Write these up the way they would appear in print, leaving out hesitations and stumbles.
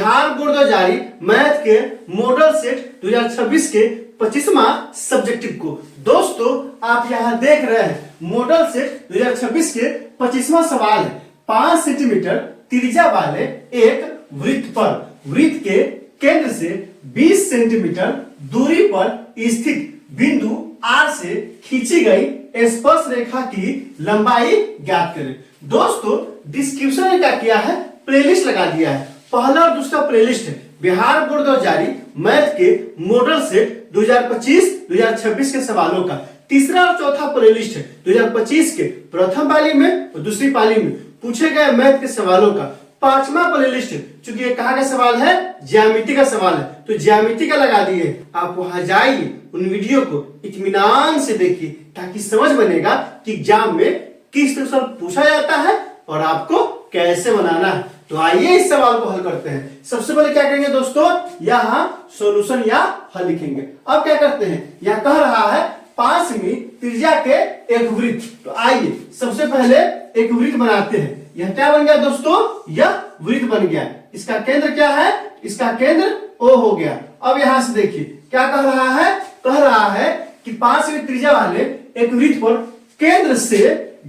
Bihar board द्वारा जारी math के मॉडल सेट 2026 के 25वां सब्जेक्टिव को। दोस्तों आप यहाँ देख रहे हैं मॉडल सेट 2026 के 25वां सवाल है। 5 सेंटीमीटर त्रिज्या वाले एक वृत्त पर वृत्त के केंद्र से 20 सेंटीमीटर दूरी पर स्थित बिंदु R से खींची गई स्पर्श रेखा की लंबाई ज्ञात करें। दोस्तों डिस्क्रिप्शन में क्या किया है, प्लेलिस्ट लगा दिया है। पहला और दूसरा प्लेलिस्ट है बिहार बोर्ड द्वारा जारी मैथ के मॉडल सेट 2025-2026 के सवालों का। तीसरा और चौथा प्लेलिस्ट है 2025 के प्रथम पाली में और दूसरी पाली में पूछे गए मैथ के सवालों का। पांचवा प्लेलिस्ट है, चूंकि ये कहाँ का सवाल है, ज्यामिति का सवाल है, तो ज्यामिति का लगा दिए। आप वहां जाइए, उन वीडियो को इत्मीनान से देखिए ताकि समझ बनेगा कि एग्जाम में किस तरह से पूछा जाता है और आपको कैसे बनाना है। तो आइए इस सवाल को हल करते हैं। सबसे पहले क्या करेंगे दोस्तों, यहाँ सॉल्यूशन या हल लिखेंगे। अब क्या करते हैं, यहाँ कह रहा है 5 सेमी त्रिज्या के एक वृत्त। तो आइए सबसे पहले एक वृत्त बनाते हैं। यह क्या बन गया दोस्तों, यह वृत्त बन गया। इसका केंद्र क्या है, इसका केंद्र O हो गया। अब यहां से देखिए क्या कह रहा है कि 5 सेमी त्रिज्या वाले एक वृत्त पर केंद्र से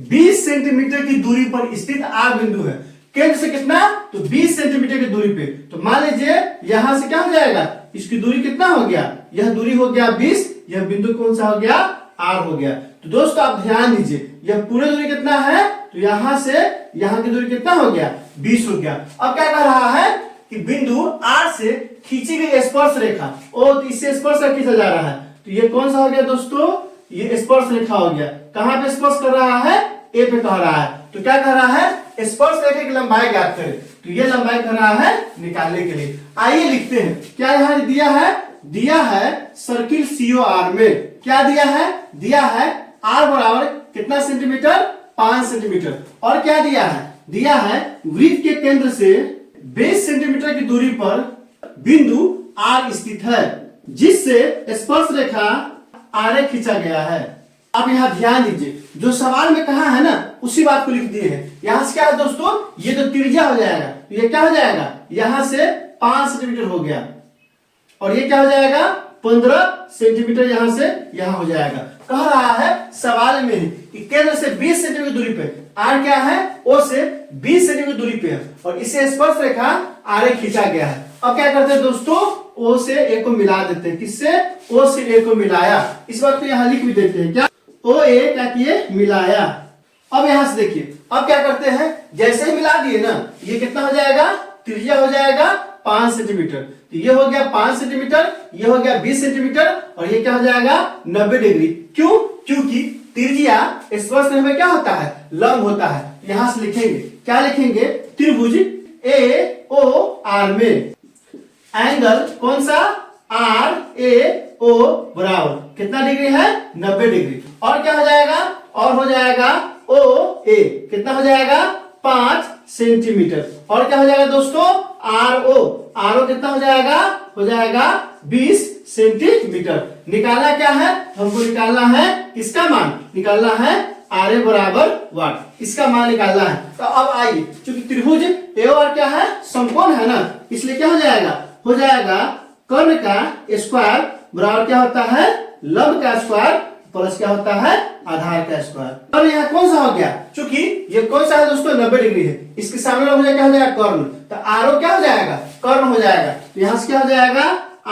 20 सेंटीमीटर की दूरी पर स्थित R बिंदु है। केंद्र से कितना, तो 20 सेंटीमीटर की दूरी पे। तो मान लीजिए यहां से क्या हो जाएगा, इसकी दूरी कितना हो गया, यह दूरी हो गया 20, यह बिंदु कौन सा हो गया, R हो गया। तो दोस्तों आप ध्यान दीजिए, यह पूरी दूरी कितना है, तो यहां से यहां की दूरी कितना हो गया, 20 हो गया। अब क्या कह रहा है कि बिंदु R से खींची गई स्पर्श रेखा O, तो इससे स्पर्श रेखा खींचा जा रहा है। तो ये कौन सा हो गया दोस्तों, ये स्पर्श रेखा हो गया। कहां पे स्पर्श कर रहा है, A पे कह रहा है। तो क्या कह रहा है, स्पर्श रेखा की लंबाई ज्ञात करें। तो ये लंबाई कह रहा है निकालने के लिए। आइए लिखते हैं, क्या यहाँ दिया है सर्किल COR में क्या दिया है R बराबर कितना सेंटीमीटर, 5 सेंटीमीटर। और क्या दिया है वृत्त के केंद्र से 20 सेंटीमीटर की दूरी पर बिंदु R स्थित है, जिससे स्पर्श रेखा आरे खींचा गया है। अब यहाँ ध्यान दीजिए, जो सवाल में कहा है ना उसी बात को लिख दिए हैं। यहां से क्या है दोस्तों, ये तो त्रिज्या हो जाएगा, तो ये क्या हो जाएगा, यहां से 5 सेंटीमीटर हो गया, और ये क्या हो जाएगा 15 सेंटीमीटर यहां से यहां हो जाएगा। कह रहा है सवाल में ही कि केंद्र से 20 सेंटीमीटर दूरी पे R क्या है, O से 20 सेंटीमीटर दूरी पे है, और इसे स्पर्श रेखा आरे खींचा गया है। अब क्या करते हैं दोस्तों, O से A को मिला देते हैं। किससे, O से A को मिलाया। इस बात को यहां लिख भी देते हैं, क्या OA क्या किए, मिलाया। अब यहां से देखिए, अब क्या करते हैं, जैसे ही मिला दिए ना, ये कितना हो जाएगा, त्रिज्या हो जाएगा 5 सेंटीमीटर। तो ये हो गया 5 सेंटीमीटर, ये हो गया 20 सेंटीमीटर, और ये क्या हो जाएगा 90 डिग्री। क्यों, क्योंकि त्रिज्या स्पर्श रेखा में क्या होता है, लंब होता है। यहां से लिखेंगे, क्या लिखेंगे, त्रिभुज AOR में एंगल कौन सा, RAO बराबर कितना डिग्री है, 90 डिग्री। और क्या हो जाएगा, और हो जाएगा OA कितना हो जाएगा, 5 सेंटीमीटर। और क्या हो जाएगा दोस्तों, RO कितना हो जाएगा 20 सेंटीमीटर। निकालना क्या है, हमको निकालना है किसका मान, निकालना है RA बराबर वाट, इसका मान निकालना है। तो अब आइए, चूंकि त्रिभुज AOR क्या है, समकोण है ना, इसलिए क्या हो जाएगा कर्ण का स्क्वायर बराबर क्या होता है, लंब का स्क्वायर प्लस क्या होता है, आधार का स्क्वायर। और यहाँ कौन सा हो गया, चूंकि ये कौन सा है दोस्तों, 90 डिग्री है, इसके सामने हो जाएगा क्या हो जाएगा, कर्ण। तो RO क्या हो जाएगा, कर्ण हो जाएगा। तो यहाँ से क्या हो जाएगा,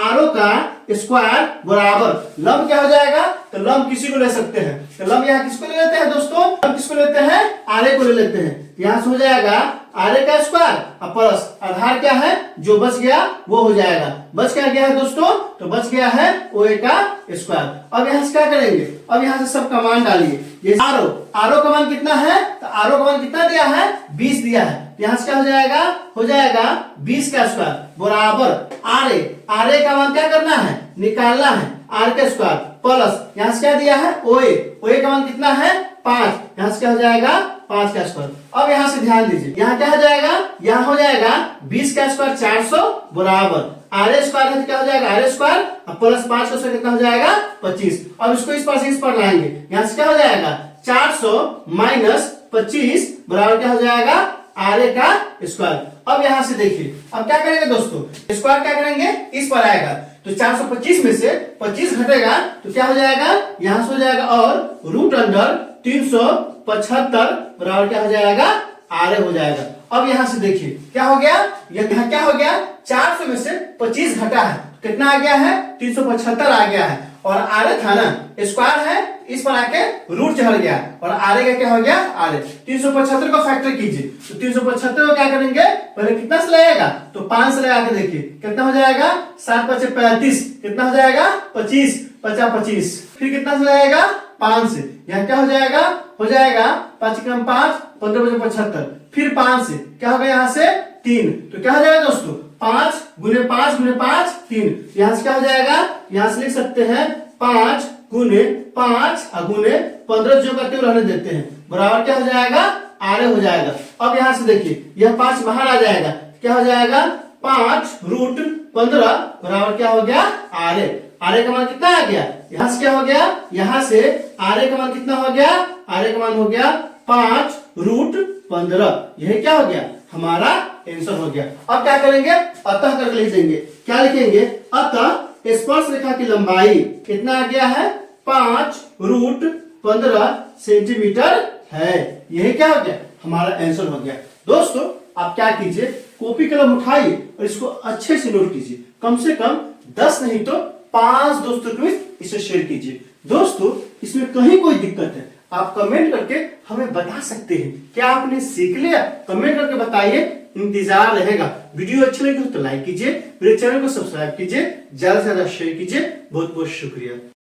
RO का स्क्वायर बराबर लंब क्या हो जाएगा, तो लंब किसी को ले सकते हैं। तो लंब यहाँ किसको ले लेते हैं दोस्तों, लंब किसको लेते हैं, RA को ले लेते हैं। यहाँ से हो जाएगा RA का स्क्वायर और प्लस आधार क्या है, जो बच गया वो हो जाएगा। बच क्या गया है दोस्तों, तो बच गया है OA का स्क्वायर। अब यहाँ से क्या करेंगे, अब यहाँ से सब का मान डालिए। ये RO का मान कितना है, तो RO का मान कितना दिया है, 20 दिया है। यहाँ से क्या हो जाएगा 20 का स्क्वायर बराबर RA का मान क्या करना है, निकालना है, R का स्क्वायर प्लस यहाँ से क्या दिया है, OA का मान कितना है, 5। यहाँ से क्या हो जाएगा 5 का स्क्वायर। अब यहाँ से ध्यान दीजिए, यहाँ क्या हो जाएगा, यहाँ हो जाएगा 20 का स्क्वायर 400 बराबर RA स्क्वायर है, तो क्या हो जाएगा RA स्क्वायर प्लस 5 का स्क्वायर कितना हो जाएगा 25। अब इसको इस पास इस पर लाएंगे, यहाँ से क्या हो जाएगा 400 माइनस 25 बराबर क्या हो जाएगा आरे का स्क्वायर। अब यहां से देखिए, अब क्या करेंगे दोस्तों, स्क्वायर क्या करेंगे, इस पर आएगा तो 425 में से 25 घटेगा तो क्या हो जाएगा, यहां से हो जाएगा और रूट अंडर 375 बराबर क्या हो जाएगा, आरे हो जाएगा। अब यहां से देखिए क्या हो गया, यहाँ क्या हो गया, 400 में से 25 घटा है, कितना आ गया है, 375 आ गया है। और आरे था ना, स्क्वायर है, इस पर आके रूट चढ़ गया और आरे का क्या हो गया, आरे। 375 को फैक्टर कीजिए तो 375 को क्या करेंगे, पहले कितना से लगेगा, तो 5 से लगा के देखिए कितना हो जाएगा, 7 5 35, कितना हो जाएगा, 25 50 25, फिर कितना से लगेगा, 5 से, यहाँ क्या हो जाएगा, 5 कम 5 15 75, फिर 5 से क्या होगा, यहाँ से 3, तो क्या हो जाएगा दोस्तों, 5 गुने 5 गुने 5 3, यहाँ से क्या हो जाएगा, यहाँ से लिख सकते हैं 5 गुने 5 गुने 15 जो करते हुए रहने देते हैं, बराबर क्या हो जाएगा, आरे हो जाएगा। अब यहाँ से देखिए यह 5 बाहर आ जाएगा, क्या हो जाएगा, 5 रूट 15 बराबर क्या हो गया, आरे। आरे का मान कितना आ गया, यहाँ से क्या हो गया, यहाँ से आरे का मान कितना हो गया, आरे का मान हो गया 5 रूट 15, यही क्या हो गया, हमारा आंसर हो गया। अब क्या करेंगे, अतः करके लिख देंगे, क्या लिखेंगे, अतः स्पर्श रेखा की लंबाई कितना आ गया है, 5 रूट 15 सेंटीमीटर है, यही क्या हो गया, हमारा आंसर हो गया। दोस्तों आप क्या कीजिए, कॉपी कलम उठाइए और इसको अच्छे से नोट कीजिए, कम से कम 10 नहीं तो 5 दोस्तों को इसे शेयर कीजिए। दोस्तों इसमें कहीं कोई दिक्कत है आप कमेंट करके हमें बता सकते हैं, क्या आपने सीख लिया, कमेंट करके बताइए, इंतजार रहेगा। वीडियो अच्छी लगी हो तो लाइक कीजिए, मेरे चैनल को सब्सक्राइब कीजिए, ज्यादा से ज्यादा शेयर कीजिए। बहुत बहुत शुक्रिया।